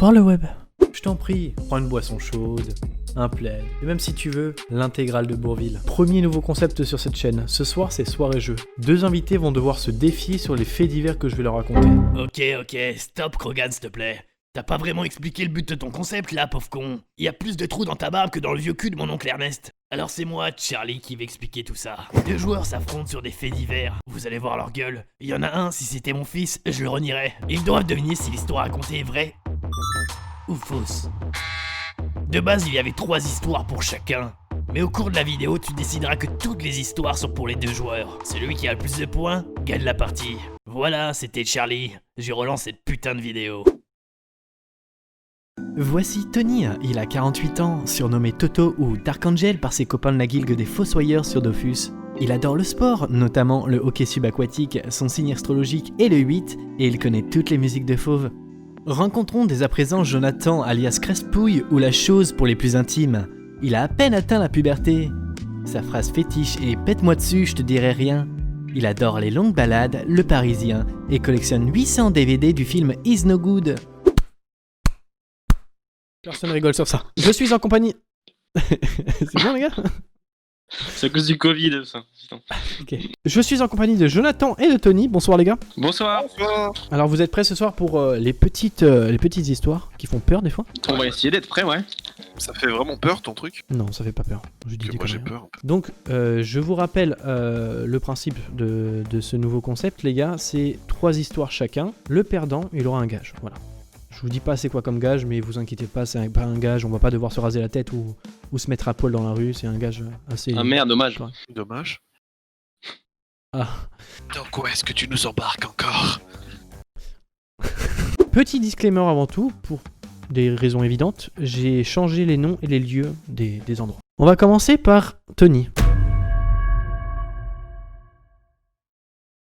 Bonsoir le web. Je t'en prie, prends une boisson chaude, un plaid, et même si tu veux, l'intégrale de Bourvil. Premier nouveau concept sur cette chaîne, ce soir c'est soirée-jeu. Deux invités vont devoir se défier sur les faits divers que je vais leur raconter. Ok, stop Krogan s'il te plaît. T'as pas vraiment expliqué le but de ton concept là, pauvre con. Il y a plus de trous dans ta barbe que dans le vieux cul de mon oncle Ernest. Alors c'est moi, Charlie, qui vais expliquer tout ça. Deux joueurs s'affrontent sur des faits divers. Vous allez voir leur gueule. Il y en a un, si c'était mon fils, je le renierais. Ils doivent deviner si l'histoire racontée est vraie ou fausse. De base, il y avait 3 histoires pour chacun. Mais au cours de la vidéo, tu décideras que toutes les histoires sont pour les deux joueurs. Celui qui a le plus de points gagne la partie. Voilà, c'était Charlie. Je relance cette putain de vidéo. Voici Tony, il a 48 ans, surnommé Toto ou Dark Angel par ses copains de la guilde des Fossoyeurs sur Dofus. Il adore le sport, notamment le hockey subaquatique, son signe astrologique est le 8, et il connaît toutes les musiques de Fauve. Rencontrons dès à présent Jonathan alias Crespouille ou la chose pour les plus intimes. Il a à peine atteint la puberté. Sa phrase fétiche est « pète-moi dessus, je te dirai rien ». Il adore les longues balades, le Parisien, et collectionne 800 DVD du film Is No Good. Personne rigole sur ça. Je suis en compagnie... C'est bon les gars ? C'est à cause du Covid, ça. Ok. Je suis en compagnie de Jonathan et de Tony. Bonsoir les gars. Bonsoir. Alors vous êtes prêts ce soir pour les petites histoires qui font peur des fois ? On va essayer d'être prêts, ouais. Ça fait vraiment peur ton truc? Non, ça fait pas peur. Je dis des Moi j'ai conneries. peur. Donc je vous rappelle le principe de ce nouveau concept les gars, c'est 3 histoires chacun. Le perdant, il aura un gage. Voilà. Je vous dis pas c'est quoi comme gage, mais vous inquiétez pas, c'est pas un gage, on va pas devoir se raser la tête ou se mettre à poil dans la rue, c'est un gage assez... Ah merde, dommage. Ouais. Dommage. Ah. Donc où est-ce que tu nous embarques encore? Petit disclaimer avant tout, pour des raisons évidentes, j'ai changé les noms et les lieux des endroits. On va commencer par Tony.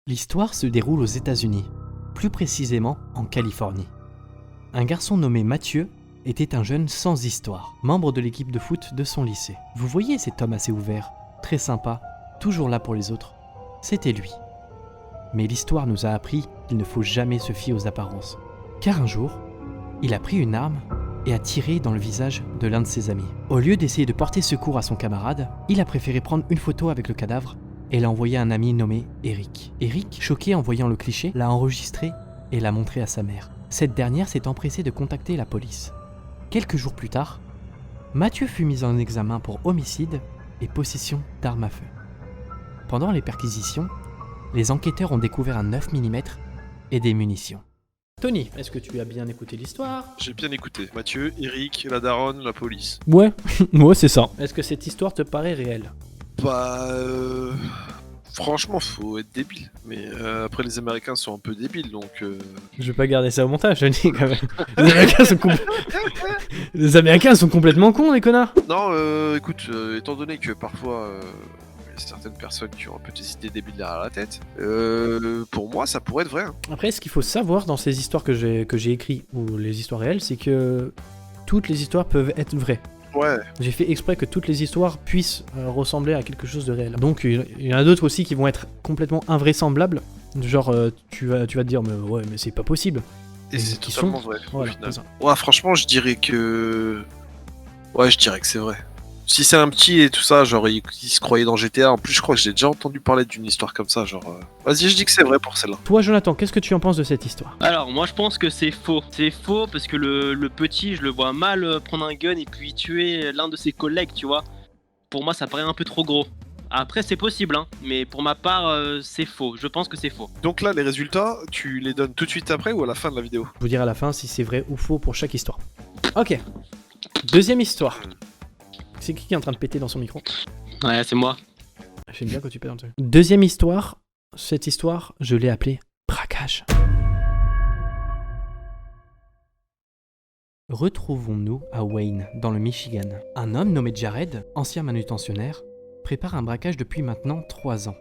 L'histoire se déroule aux États-Unis, plus précisément en Californie. Un garçon nommé Mathieu était un jeune sans histoire, membre de l'équipe de foot de son lycée. Vous voyez cet homme assez ouvert, très sympa, toujours là pour les autres. C'était lui. Mais l'histoire nous a appris qu'il ne faut jamais se fier aux apparences. Car un jour, il a pris une arme et a tiré dans le visage de l'un de ses amis. Au lieu d'essayer de porter secours à son camarade, il a préféré prendre une photo avec le cadavre et l'a envoyé à un ami nommé Eric. Eric, choqué en voyant le cliché, l'a enregistré et l'a montré à sa mère. Cette dernière s'est empressée de contacter la police. Quelques jours plus tard, Mathieu fut mis en examen pour homicide et possession d'armes à feu. Pendant les perquisitions, les enquêteurs ont découvert un 9 mm et des munitions. Tony, est-ce que tu as bien écouté l'histoire ? J'ai bien écouté. Mathieu, Eric, la daronne, la police. Ouais, ouais c'est ça. Est-ce que cette histoire te paraît réelle ? Bah franchement faut être débile. Mais après les Américains sont un peu débiles donc... Je vais pas garder ça au montage, je dis quand même. Les Américains sont complètement cons, les connards. Non écoute, étant donné que parfois... il y a certaines personnes qui ont un peu des idées débiles derrière la tête. Pour moi, ça pourrait être vrai. Hein. Après, ce qu'il faut savoir dans ces histoires que j'ai écrites, ou les histoires réelles, c'est que toutes les histoires peuvent être vraies. Ouais. J'ai fait exprès que toutes les histoires puissent ressembler à quelque chose de réel. Donc, il y en a d'autres aussi qui vont être complètement invraisemblables. Genre, tu vas te dire, mais ouais, mais c'est pas possible. Et c'est qui totalement sont... vrai, Voilà, au final. c'est ça. Ouais, franchement, je dirais que... Ouais, je dirais que c'est vrai. Si c'est un petit et tout ça, genre il se croyait dans GTA, en plus je crois que j'ai déjà entendu parler d'une histoire comme ça, genre... Vas-y, je dis que c'est vrai pour celle-là. Toi, Jonathan, qu'est-ce que tu en penses de cette histoire ? Alors, moi je pense que c'est faux. C'est faux parce que le petit, je le vois mal prendre un gun et puis tuer l'un de ses collègues, tu vois. Pour moi, ça paraît un peu trop gros. Après, c'est possible, hein, mais pour ma part, c'est faux. Je pense que c'est faux. Donc là, les résultats, tu les donnes tout de suite après ou à la fin de la vidéo? Je vous dirai à la fin si c'est vrai ou faux pour chaque histoire. Ok. Deuxième histoire. C'est qui est en train de péter dans son micro ? Ouais, c'est moi. J'aime bien quand tu pètes dans le truc. Deuxième histoire. Cette histoire, je l'ai appelée braquage. Retrouvons-nous à Wayne, dans le Michigan. Un homme nommé Jared, ancien manutentionnaire, prépare un braquage depuis maintenant 3 ans.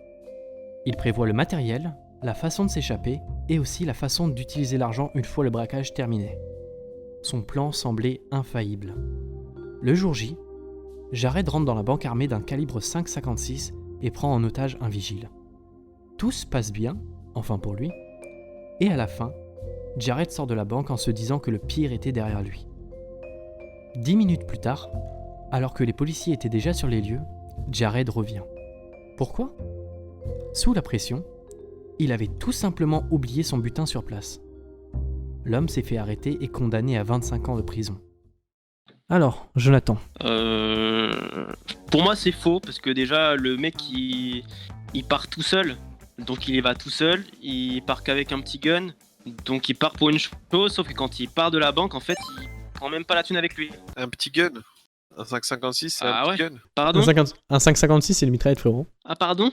Il prévoit le matériel, la façon de s'échapper et aussi la façon d'utiliser l'argent une fois le braquage terminé. Son plan semblait infaillible. Le jour J, Jared rentre dans la banque armée d'un calibre 5,56 et prend en otage un vigile. Tout se passe bien, enfin pour lui, et à la fin, Jared sort de la banque en se disant que le pire était derrière lui. 10 minutes plus tard, alors que les policiers étaient déjà sur les lieux, Jared revient. Pourquoi ? Sous la pression, il avait tout simplement oublié son butin sur place. L'homme s'est fait arrêter et condamné à 25 ans de prison. Alors, Jonathan, Pour moi, c'est faux parce que déjà, le mec il part tout seul, donc il y va tout seul. Il part qu'avec un petit gun, donc il part pour une chose. Sauf que quand il part de la banque, en fait, il prend même pas la thune avec lui. Un petit gun. Un 5,56, c'est un petit gun. Pardon ? un 5,56 c'est le mitraillette, frérot. Ah pardon.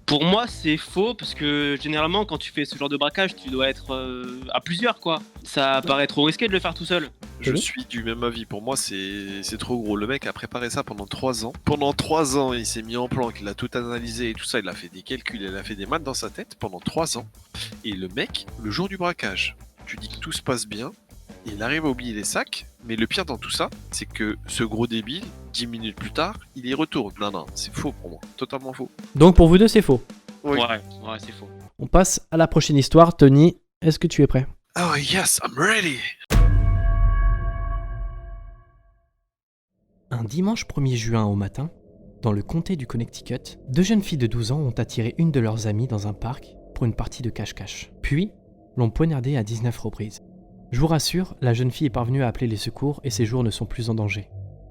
Pour moi, c'est faux parce que généralement, quand tu fais ce genre de braquage, tu dois être à plusieurs, quoi. Ça paraît trop risqué de le faire tout seul. Je Oui. suis du même avis. Pour moi, c'est trop gros. Le mec a préparé ça pendant 3 ans. Pendant 3 ans, il s'est mis en planque, il a tout analysé et tout ça. Il a fait des calculs, il a fait des maths dans sa tête pendant 3 ans. Et le mec, le jour du braquage, tu dis que tout se passe bien. Il arrive à oublier les sacs, mais le pire dans tout ça, c'est que ce gros débile, 10 minutes plus tard, il y retourne. Non, c'est faux pour moi. Totalement faux. Donc pour vous deux, c'est faux. Oui. Ouais, c'est faux. On passe à la prochaine histoire. Tony, est-ce que tu es prêt ? Oh yes, I'm ready. Un dimanche 1er juin au matin, dans le comté du Connecticut, 2 jeunes filles de 12 ans ont attiré une de leurs amies dans un parc pour une partie de cache-cache. Puis, l'ont poignardée à 19 reprises. Je vous rassure, la jeune fille est parvenue à appeler les secours et ses jours ne sont plus en danger.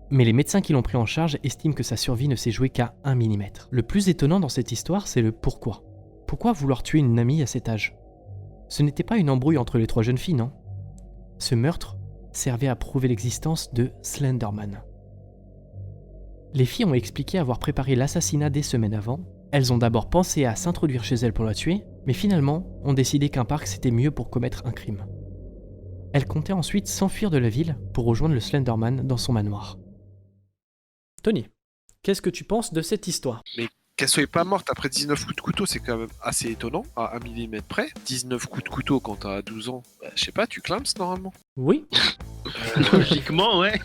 Mais les médecins qui l'ont pris en charge estiment que sa survie ne s'est jouée qu'à 1 mm. Le plus étonnant dans cette histoire, c'est le pourquoi. Pourquoi vouloir tuer une amie à cet âge ? Ce n'était pas une embrouille entre les 3 jeunes filles, non ? Ce meurtre servait à prouver l'existence de Slenderman. Les filles ont expliqué avoir préparé l'assassinat des semaines avant. Elles ont d'abord pensé à s'introduire chez elle pour la tuer, mais finalement ont décidé qu'un parc c'était mieux pour commettre un crime. Elles comptaient ensuite s'enfuir de la ville pour rejoindre le Slenderman dans son manoir. Tony, qu'est-ce que tu penses de cette histoire ? Qu'elle soit pas morte après 19 coups de couteau, c'est quand même assez étonnant, à 1 mm près. 19 coups de couteau quand t'as 12 ans, je sais pas, tu clames normalement. Oui, Logiquement, ouais.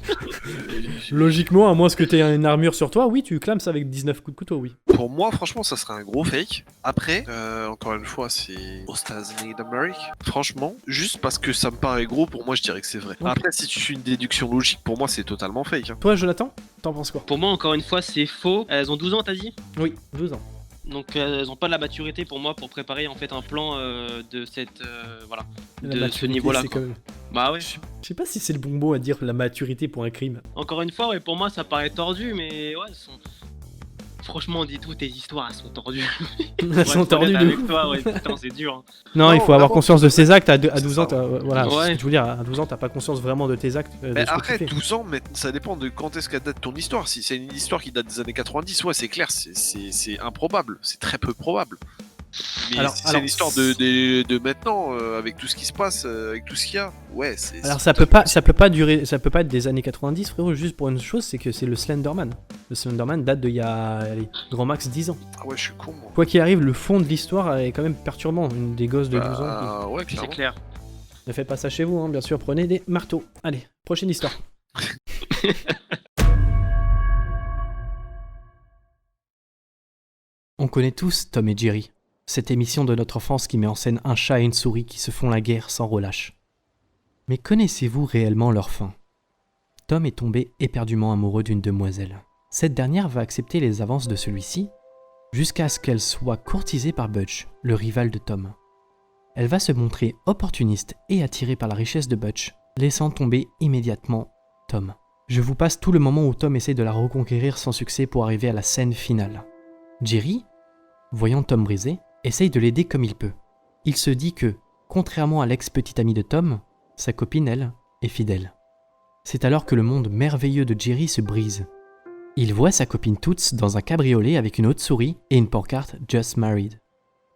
logiquement, à moins que tu aies une armure sur toi, oui, tu clames avec 19 coups de couteau, oui. Pour moi, franchement, ça serait un gros fake. Après, encore une fois, c'est aux États-Unis d'Amérique. Franchement, juste parce que ça me paraît gros, pour moi, je dirais que c'est vrai. Ok. Après, si tu suis une déduction logique, pour moi, c'est totalement fake. Toi, Jonathan, t'en penses quoi ? Pour moi, encore une fois, c'est faux. Elles ont 12 ans, t'as dit ? Oui, 12 ans. Donc elles ont pas la maturité pour moi pour préparer en fait un plan de cette voilà La de ce maturité, niveau-là. c'est quoi. quand même- Bah ouais. Je sais pas si c'est le bon mot à dire la maturité pour un crime. Encore une fois, ouais, pour moi ça paraît tordu, mais ouais, franchement, dis-toi, tes histoires elles sont tordues. Elles sont tordues de avec ouf. toi, ouais, putain, c'est dur. Hein. Non, il faut avoir conscience de ses actes. À 12 ans, ça. voilà, c'est ce Ouais. que je veux dire. À 12 ans, t'as pas conscience vraiment de tes actes. De Mais ce que tu après, fais. 12 ans, mais ça dépend de quand est-ce qu'elle date ton histoire. Si c'est une histoire qui date des années 90, ouais, c'est clair, c'est improbable. C'est très peu probable. Mais Alors- si c'est alors, l'histoire de maintenant, avec tout ce qui se passe, avec tout ce qu'il y a, ouais, c'est. Alors c'est ça peut totalement pas, ça peut pas durer, ça peut pas être des années 90, frérot. Juste pour une chose, c'est que c'est le Slenderman. Le Slenderman date d'il y a, allez, grand max 10 ans. Ah ouais, je suis con, moi. Quoi qu'il arrive, le fond de l'histoire est quand même perturbant. Une des gosses de 12 ans. Ah ouais, C'est clairement. clair. Ne faites pas ça chez vous, hein, bien sûr. Prenez des marteaux. Allez, prochaine histoire. On connaît tous Tom et Jerry, cette émission de notre enfance qui met en scène un chat et une souris qui se font la guerre sans relâche. Mais connaissez-vous réellement leur fin ? Tom est tombé éperdument amoureux d'une demoiselle. Cette dernière va accepter les avances de celui-ci jusqu'à ce qu'elle soit courtisée par Butch, le rival de Tom. Elle va se montrer opportuniste et attirée par la richesse de Butch, laissant tomber immédiatement Tom. Je vous passe tout le moment où Tom essaie de la reconquérir sans succès pour arriver à la scène finale. Jerry, voyant Tom brisé, essaye de l'aider comme il peut. Il se dit que, contrairement à l'ex-petite amie de Tom, sa copine, elle, est fidèle. C'est alors que le monde merveilleux de Jerry se brise. Il voit sa copine Toots dans un cabriolet avec une autre souris et une pancarte « Just Married ».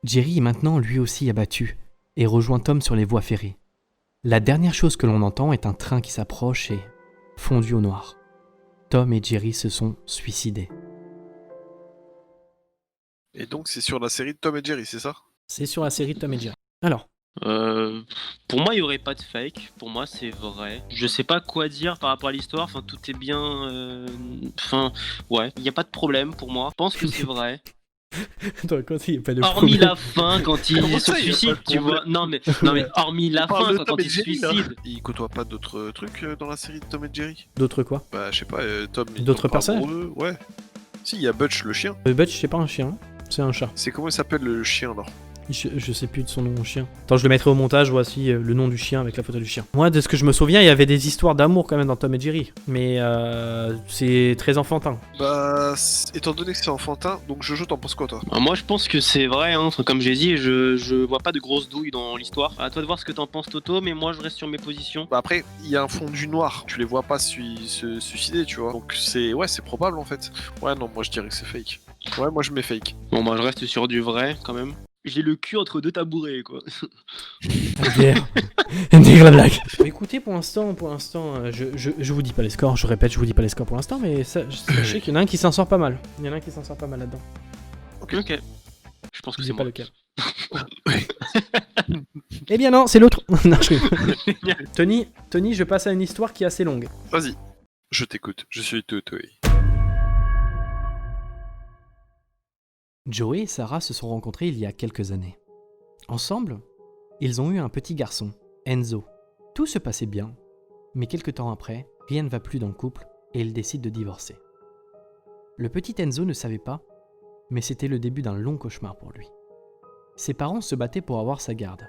Jerry est maintenant lui aussi abattu et rejoint Tom sur les voies ferrées. La dernière chose que l'on entend est un train qui s'approche et, fondu au noir, Tom et Jerry se sont suicidés. Et donc, c'est sur la série de Tom et Jerry, c'est ça? C'est sur la série de Tom et Jerry. Alors, Pour moi, il y aurait pas de fake. Pour moi, c'est vrai. Je sais pas quoi dire par rapport à l'histoire. Enfin, tout est bien. Enfin, ouais, il y a pas de problème pour moi. Je pense que c'est vrai. Attends, quand il n'y a pas de Hormis problème. la fin, quand il Comment se ça, il y a pas suicide, de tu vois. problème Non, mais hormis la On parle fin, de quand Tom et il se Jerry, là. suicide. Il côtoie pas d'autres trucs dans la série de Tom et Jerry? D'autres quoi? Bah, je sais pas, Tom. il D'autres tombe pas personnages amoureux, ouais. Si, il y a Butch le chien. Butch, c'est pas un chien, c'est un chat. C'est comment il s'appelle le chien alors? Je sais plus de son nom, chien. Attends, je le mettrai au montage, voici le nom du chien avec la photo du chien. Moi, de ce que je me souviens, il y avait des histoires d'amour quand même dans Tom et Jerry. Mais c'est très enfantin. Bah, étant donné que c'est enfantin, donc Jojo, t'en penses quoi toi? Moi, je pense que c'est vrai, hein. Comme j'ai dit, je vois pas de grosses douilles dans l'histoire. À toi de voir ce que t'en penses, Toto, mais moi, je reste sur mes positions. Bah après, il y a un fondu noir, tu les vois pas se suicider, tu vois. Donc c'est probable en fait. Ouais, non, moi je dirais que c'est fake. Ouais, moi je mets fake. Bon, bah, je reste sur du vrai, quand même. J'ai le cul entre deux tabourets, quoi. Des vraies blagues. Écoutez, pour l'instant, je vous dis pas les scores, je répète, je vous dis pas les scores pour l'instant, mais sachez qu'il y en a un qui s'en sort pas mal. Il y en a un qui s'en sort pas mal là-dedans. Ok. Je pense que Je c'est sais pas moi. lequel. Eh bien non, c'est l'autre. Non, je rigole. Tony, je passe à une histoire qui est assez longue. Vas-y, je t'écoute, je suis Toto. Joey et Sarah se sont rencontrés il y a quelques années. Ensemble, ils ont eu un petit garçon, Enzo. Tout se passait bien, mais quelques temps après, rien ne va plus dans le couple et ils décident de divorcer. Le petit Enzo ne savait pas, mais c'était le début d'un long cauchemar pour lui. Ses parents se battaient pour avoir sa garde.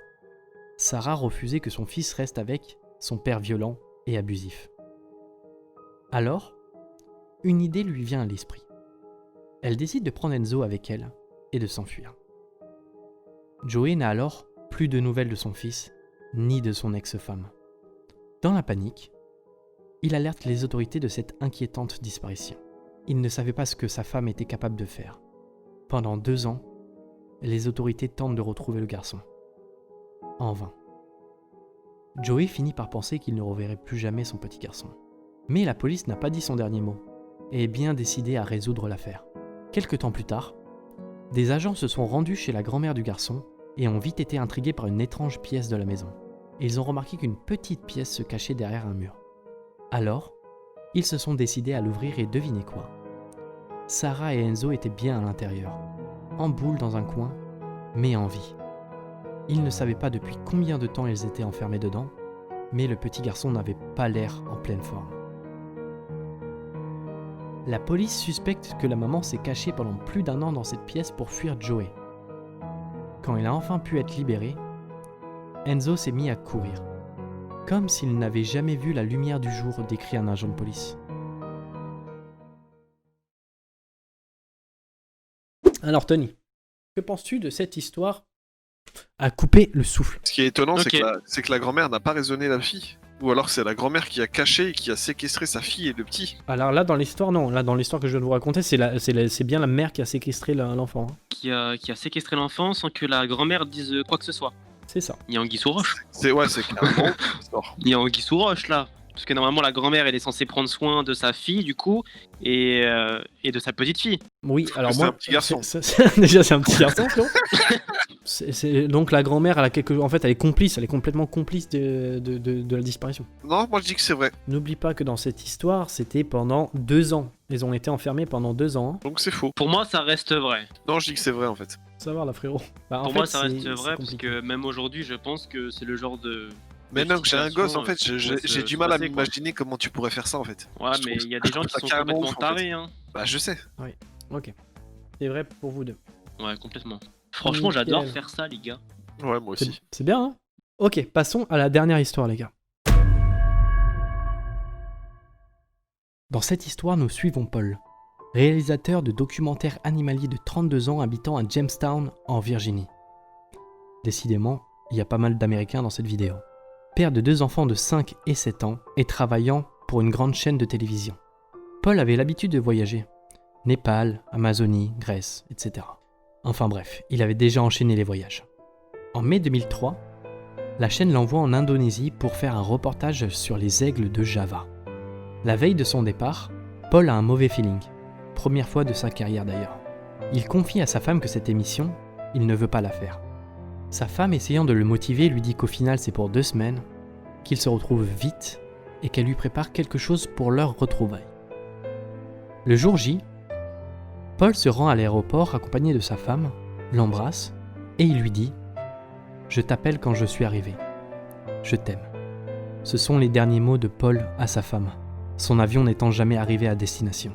Sarah refusait que son fils reste avec son père violent et abusif. Alors, une idée lui vient à l'esprit. Elle décide de prendre Enzo avec elle et de s'enfuir. Joey n'a alors plus de nouvelles de son fils, ni de son ex-femme. Dans la panique, il alerte les autorités de cette inquiétante disparition. Il ne savait pas ce que sa femme était capable de faire. Pendant 2 ans, les autorités tentent de retrouver le garçon. En vain. Joey finit par penser qu'il ne reverrait plus jamais son petit garçon. Mais la police n'a pas dit son dernier mot et est bien décidée à résoudre l'affaire. Quelque temps plus tard, des agents se sont rendus chez la grand-mère du garçon et ont vite été intrigués par une étrange pièce de la maison. Ils ont remarqué qu'une petite pièce se cachait derrière un mur. Alors, ils se sont décidés à l'ouvrir et devinez quoi? Sarah et Enzo étaient bien à l'intérieur, en boule dans un coin, mais en vie. Ils ne savaient pas depuis combien de temps ils étaient enfermés dedans, mais le petit garçon n'avait pas l'air en pleine forme. La police suspecte que la maman s'est cachée pendant plus d'1 an dans cette pièce pour fuir Joey. Quand il a enfin pu être libéré, Enzo s'est mis à courir, comme s'il n'avait jamais vu la lumière du jour, décrit un agent de police. Alors Tony, que penses-tu de cette histoire à couper le souffle? Ce qui est étonnant, Ok. c'est que la grand-mère n'a pas raisonné la fille. Ou alors c'est la grand-mère qui a caché et qui a séquestré sa fille et le petit. Alors là dans l'histoire, non. Là dans l'histoire que je viens de vous raconter, c'est bien la mère qui a séquestré l'enfant. Hein. Qui a séquestré l'enfant sans que la grand-mère dise quoi que ce soit. C'est ça. Il y a Anguille sous roche. C'est clairement l'histoire. Il y a Anguille sous roche là. Parce que normalement la grand-mère elle est censée prendre soin de sa fille du coup et de sa petite fille. Oui, alors c'est moi, un petit garçon. Déjà c'est un petit garçon, Flo. Donc la grand-mère, en fait, elle est complètement complice de la disparition. Non, moi je dis que c'est vrai. N'oublie pas que dans cette histoire, c'était pendant 2 ans. Ils ont été enfermés pendant 2 ans. Donc c'est faux. Pour moi ça reste vrai. Non, je dis que c'est vrai en fait. Ça va là, frérot. Bah, en Pour fait, moi ça reste c'est vrai parce compliqué. que même aujourd'hui je pense que c'est le genre de... Mais non, j'ai un situation, gosse en fait, j'ai du mal à passer, quoi. m'imaginer comment tu pourrais faire ça en fait. Ouais Je mais trouve il y a des gens ça qui sont carrément complètement ouf, en fait. tarés hein. Bah je sais. Ok. C'est vrai pour vous deux. Ouais complètement. Franchement Nickel. j'adore faire ça les gars. Ouais, moi aussi. C'est bien, hein? Ok, passons à la dernière histoire, les gars. Dans cette histoire, nous suivons Paul, réalisateur de documentaires animaliers de 32 ans habitant à Jamestown, en Virginie. Décidément, il y a pas mal d'Américains dans cette vidéo. Père de 2 enfants de 5 et 7 ans et travaillant pour une grande chaîne de télévision. Paul avait l'habitude de voyager. Népal, Amazonie, Grèce, etc. Enfin bref, il avait déjà enchaîné les voyages. En mai 2003, la chaîne l'envoie en Indonésie pour faire un reportage sur les aigles de Java. La veille de son départ, Paul a un mauvais feeling. Première fois de sa carrière d'ailleurs. Il confie à sa femme que cette émission, il ne veut pas la faire. Sa femme, essayant de le motiver, lui dit qu'au final c'est pour 2 semaines, qu'ils se retrouvent vite et qu'elle lui prépare quelque chose pour leur retrouvaille. Le jour J, Paul se rend à l'aéroport accompagné de sa femme, l'embrasse et il lui dit « Je t'appelle quand je suis arrivé. Je t'aime ». Ce sont les derniers mots de Paul à sa femme, son avion n'étant jamais arrivé à destination.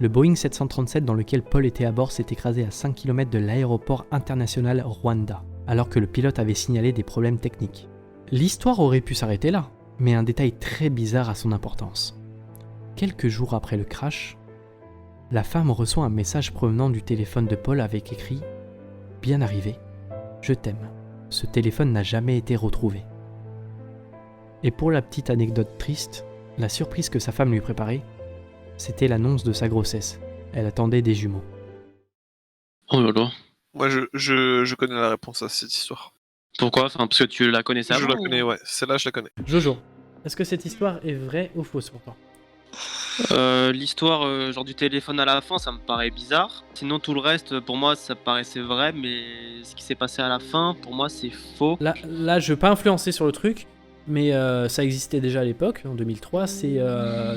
Le Boeing 737 dans lequel Paul était à bord s'est écrasé à 5 km de l'aéroport international Rwanda, alors que le pilote avait signalé des problèmes techniques. L'histoire aurait pu s'arrêter là, mais un détail très bizarre a son importance. Quelques jours après le crash, la femme reçoit un message provenant du téléphone de Paul avec écrit « Bien arrivé, je t'aime ». Ce téléphone n'a jamais été retrouvé. Et pour la petite anecdote triste, la surprise que sa femme lui préparait, c'était l'annonce de sa grossesse. Elle attendait des jumeaux. Oh là là. Moi, je connais la réponse à cette histoire. Pourquoi? Enfin, parce que tu la connaissais Je avant la connais, ouais. Celle-là, je la connais. Jojo, est-ce que cette histoire est vraie ou fausse pour toi? L'histoire genre du téléphone à la fin, ça me paraît bizarre. Sinon, tout le reste, pour moi, ça paraissait vrai, mais ce qui s'est passé à la fin, pour moi, c'est faux. Là, je veux pas influencer sur le truc, mais ça existait déjà à l'époque, en 2003, c'est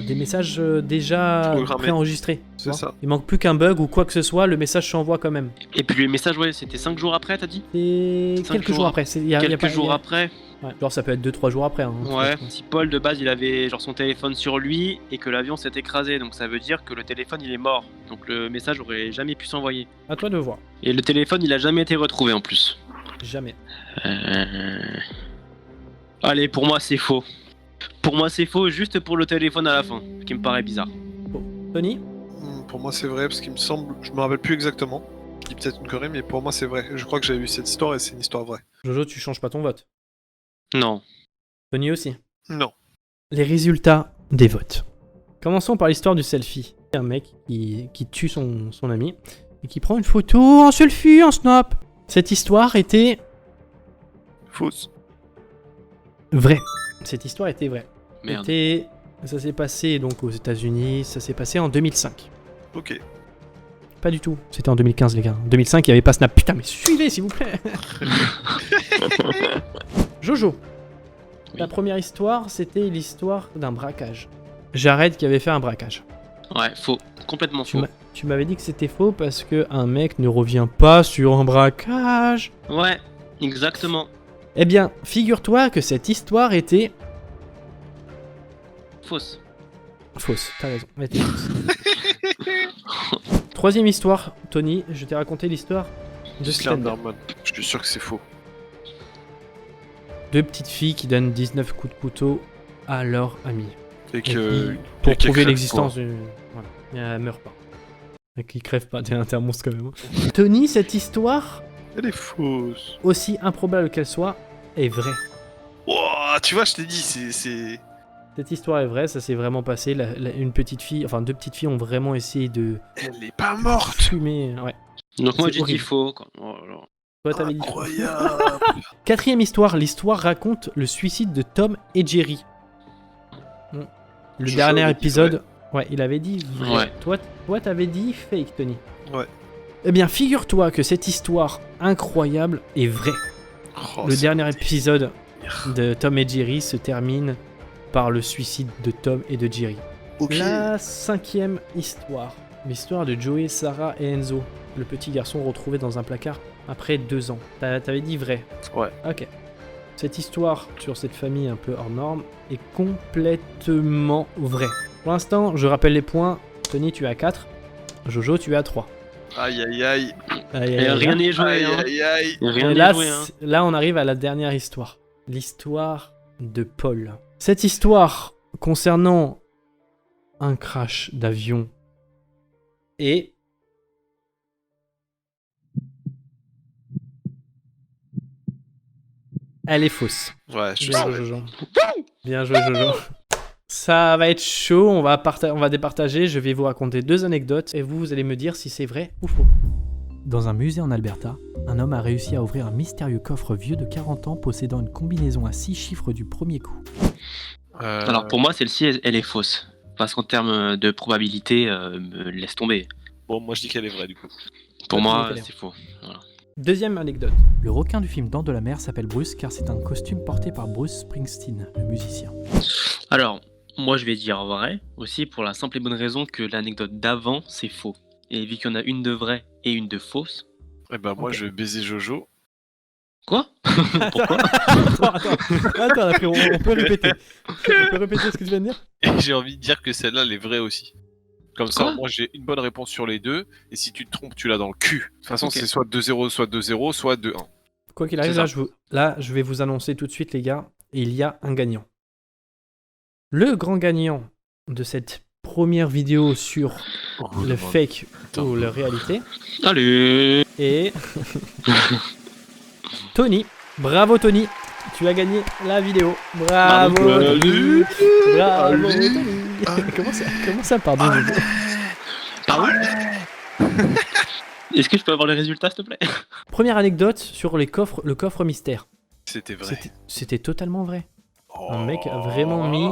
des messages déjà Programmés. préenregistrés. tu C'est vois. ça. Il manque plus qu'un bug ou quoi que ce soit, le message s'envoie quand même. Et puis le message, ouais, c'était 5 jours après, t'as dit? Et 5 quelques jours jours après. Quelques jours après. Ouais, genre ça peut être 2-3 jours après. Hein, Ouais, si Paul de base il avait genre son téléphone sur lui et que l'avion s'est écrasé, donc ça veut dire que le téléphone il est mort. Donc le message aurait jamais pu s'envoyer. À toi de voir. Et le téléphone il a jamais été retrouvé en plus. Jamais. Allez, pour moi c'est faux. Pour moi c'est faux juste pour le téléphone à la fin, ce qui me paraît bizarre. Tony? Pour moi, c'est vrai, parce qu'il me semble... Je me rappelle plus exactement. Je dis peut-être une connerie, mais pour moi, c'est vrai. Je crois que j'avais vu cette histoire et c'est une histoire vraie. Jojo, tu changes pas ton vote. Non. Tony aussi. Non. Les résultats des votes. Commençons par l'histoire du selfie. Un mec qui tue son ami et qui prend une photo en selfie, en snap. Cette histoire était Fausse. vraie. Cette histoire était vraie. Merde. Ça s'est passé donc aux États-Unis, ça s'est passé en 2005. Ok. Pas du tout, c'était en 2015 les gars. En 2005, il n'y avait pas Snap. Putain, mais suivez s'il vous plaît. Jojo. Oui. La première histoire, c'était l'histoire d'un braquage. Jared qui avait fait un braquage. Ouais, faux. Complètement faux. Tu m'avais dit que c'était faux parce que un mec ne revient pas sur un braquage. Ouais, exactement. Eh bien, figure-toi que cette histoire était Fausse. fausse. T'as raison, elle était fausse. Troisième histoire, Tony, je t'ai raconté l'histoire de Slender. Slenderman. Je suis sûr que c'est faux. Deux petites filles qui donnent 19 coups de couteau à leur amie. Et Et que... qui, pour et qu'elle prouver crève l'existence du... Voilà, et elle meurt pas. Et qui crève pas, t'es un monstre quand même. Tony, cette histoire, Elle est fausse. aussi improbable qu'elle soit, est vraie. Ouah, tu vois, je t'ai dit, c'est... Cette histoire est vraie, ça s'est vraiment passé. Une petite fille, enfin deux petites filles ont vraiment essayé de Elle est pas morte. fumer. Ouais. Donc moi C'est j'ai dit horrible. faux. Quoi. Oh là là. Toi, t'avais dit. Incroyable. Quatrième histoire, l'histoire raconte le suicide de Tom et Jerry. Le Je dernier savais qu'il épisode, ouais, il avait dit vrai. Ouais. Toi, t'avais dit fake, Tony. Ouais. Eh bien, figure-toi que cette histoire incroyable est vraie. Oh, Le c'est- dernier épisode de Tom et Jerry se termine par le suicide de Tom et de Jerry. Ok. La cinquième histoire. L'histoire de Joey, Sarah et Enzo. Le petit garçon retrouvé dans un placard après 2 ans. T'avais dit vrai. Ouais. Ok. Cette histoire sur cette famille un peu hors norme est complètement vraie. Pour l'instant, je rappelle les points. Tony, tu es à 4. Jojo, tu es à 3. Aïe, aïe, aïe. Aïe, Et rien n'est joué. Aïe, Hein. aïe, aïe. Rien Et n'est là, joué. Hein. là, on arrive à la dernière histoire. L'histoire de Paul. Cette histoire concernant un crash d'avion et... Elle est fausse. Ouais, je Bien sais. joué, Jojo. Bien joué, Jojo. Ça va être chaud, on va départager. Je vais vous raconter 2 anecdotes et vous allez me dire si c'est vrai ou faux. Dans un musée en Alberta, un homme a réussi à ouvrir un mystérieux coffre vieux de 40 ans possédant une combinaison à 6 chiffres du premier coup. Alors pour moi celle-ci elle est fausse. Parce qu'en termes de probabilité, me laisse tomber. Bon, moi je dis qu'elle est vraie du coup. Pour Toi, tu moi dis qu'elle est- c'est faux. Voilà. Deuxième anecdote. Le requin du film Dents de la mer s'appelle Bruce car c'est un costume porté par Bruce Springsteen, le musicien. Alors, moi je vais dire vrai aussi pour la simple et bonne raison que l'anecdote d'avant c'est faux. Et vu qu'il y en a une de vraie et une de fausse. Eh ben moi Ok. je vais baiser Jojo. Quoi? Pourquoi? Attends, après, on peut répéter. On peut répéter ce que tu viens de dire? Et j'ai envie de dire que celle-là elle est vraie aussi. Comme ça, Quoi moi j'ai une bonne réponse sur les deux, et si tu te trompes, tu l'as dans le cul. De toute façon, Ok. c'est soit 2-0, soit 2-0, soit 2-1. Quoi qu'il arrive, C'est ça. là, je vais vous annoncer tout de suite, les gars, il y a un gagnant. Le grand gagnant de cette première vidéo sur le fake ou la réalité Allez. est Tony. Bravo Tony, tu as gagné la vidéo. Bravo Tony. Bravo Allez. Tony. Comment ça, pardon Jojo Pardon. Est-ce que je peux avoir les résultats, s'il te plaît? Première anecdote sur le coffre mystère. C'était vrai. C'était totalement vrai. Un mec a Oh. vraiment mis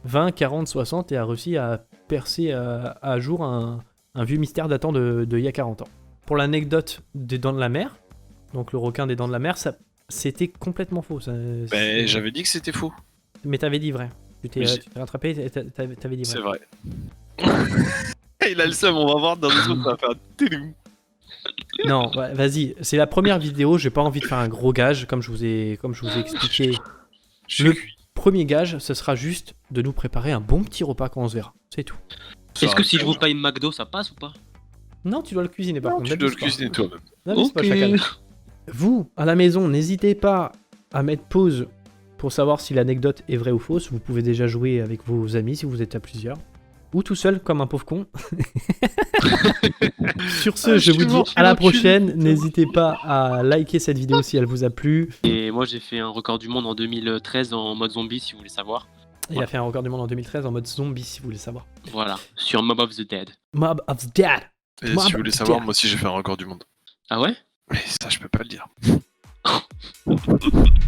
20, 40, 60 et a réussi à percer à jour un vieux mystère datant de il y a 40 ans. Pour l'anecdote des dents de la mer, donc le requin des dents de la mer, c'était complètement faux. Ben, j'avais dit que c'était faux. Mais t'avais dit vrai. Tu t'es Mais j'ai- rattrapé, t'avais dit C'est vrai. vrai. Il a le seum, on va voir dans 2 secondes, ça va faire tidou. Non, ouais, vas-y, c'est la première vidéo, j'ai pas envie de faire un gros gage, comme je vous ai expliqué. Je suis Le cuit. premier gage, ce sera juste de nous préparer un bon petit repas quand on se verra. C'est tout. Est-ce que si je vous paye McDo, ça passe ou pas? Non, tu dois le cuisiner par Non, contre. tu dois le n'abuse pas. cuisiner toi-même. N'abuse pas, chacal. Vous, à la maison, n'hésitez pas à mettre pause pour savoir si l'anecdote est vraie ou fausse. Vous pouvez déjà jouer avec vos amis si vous êtes à plusieurs. Ou tout seul, comme un pauvre con. Sur ce, je vous dis à la prochaine. N'hésitez pas à liker cette vidéo si elle vous a plu. Et moi, j'ai fait un record du monde en 2013 en mode zombie, si vous voulez savoir. Il a fait un record du monde en 2013 en mode zombie, si vous voulez savoir. Voilà, sur Mob of the Dead. Mob of the Dead. Et Moi, si bah, vous voulez savoir, putain. moi aussi j'ai fait un record du monde. Ah ouais? Mais ça, je peux pas le dire.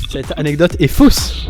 Cette anecdote est fausse.